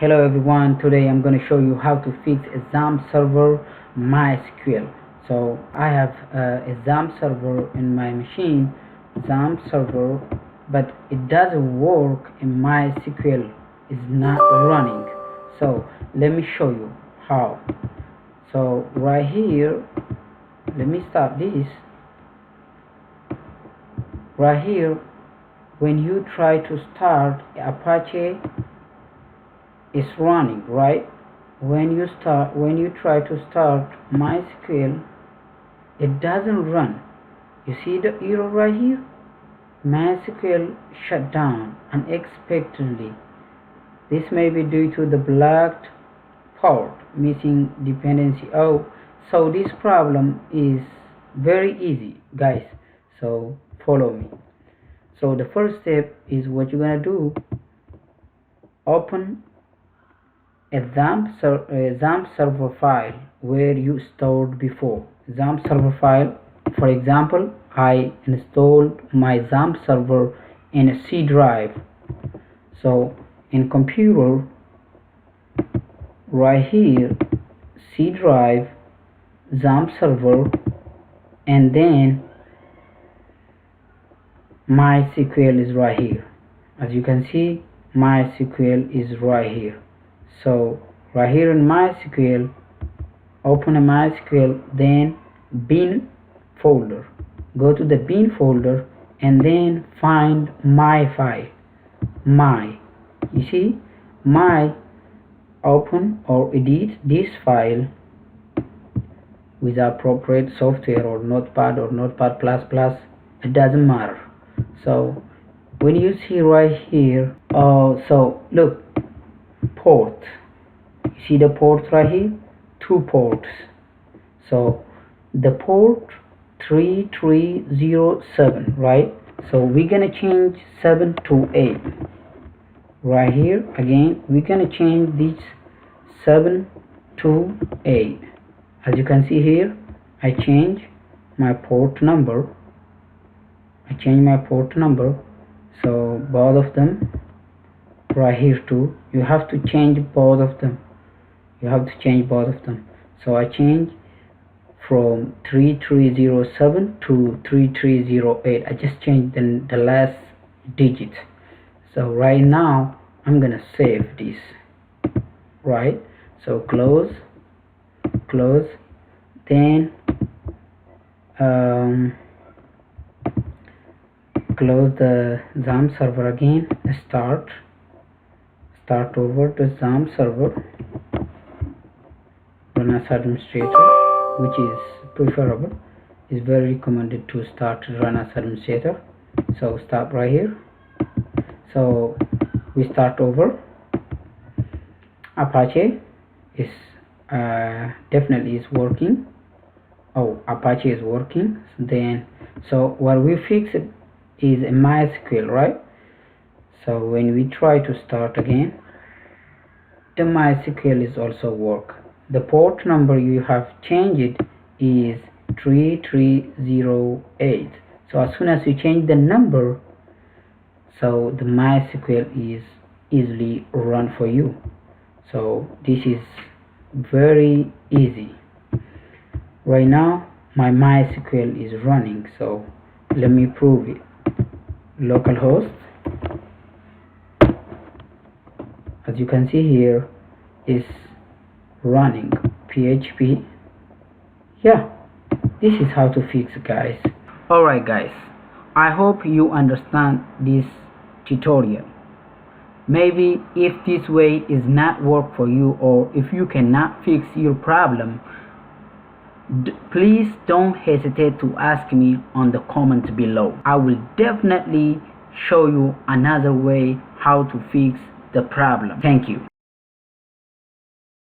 Hello everyone, today I'm going to show you how to fix a Xampp server MySQL. So I have a Xampp server in my machine, Xampp server, but it doesn't work in MySQL, it's not running. So let me show you how. So right here, let me stop this. Right here, when you try to start Apache, is running, right? When you try to start MySQL, it doesn't run. You see the error right here? MySQL shut down unexpectedly. This may be due to the blocked port, missing dependency. So this problem is very easy, guys. So follow me. So the first step is what you're gonna do. Open a Xampp server file where you stored before. Xampp server file, for example, I installed my Xampp server in a C drive. So in computer, right here, C drive, Xampp server, and then MySQL is right here. As you can see, MySQL is right here. So right here in MySQL, open a MySQL, then bin folder. Go to the bin folder and then find my file. You see, open or edit this file with appropriate software or Notepad or Notepad++. It doesn't matter. So when you see right here, so look, port, you see the port right here, 2 ports. So the port 3307, right? So we're gonna change 7 to 8. Right here again, we're gonna change this 7 to 8. As you can see here, I change my port number. So both of them right here too, you have to change both of them. So I change from 3307 to 3308. I just changed the last digit. So right now I'm gonna save this, right? So close, then close the Xampp server again, start over the Xampp server, run as administrator, which is preferable. Is very recommended to start run as administrator. So stop right here. So we start over. Apache is definitely is working. Apache is working. Then so what we fix it is a MySQL, right? So when we try to start again, the MySQL is also work. The port number you have changed is 3308. So as soon as you change the number, so the MySQL is easily run for you. So this is very easy. Right now my MySQL is running, so let me prove it. Localhost, as you can see here, is running PHP. Yeah, this is how to fix, guys. Alright guys, I hope you understand this tutorial. Maybe if this way is not work for you, or if you cannot fix your problem, please don't hesitate to ask me on the comments below. I will definitely show you another way how to fix the problem. Thank you.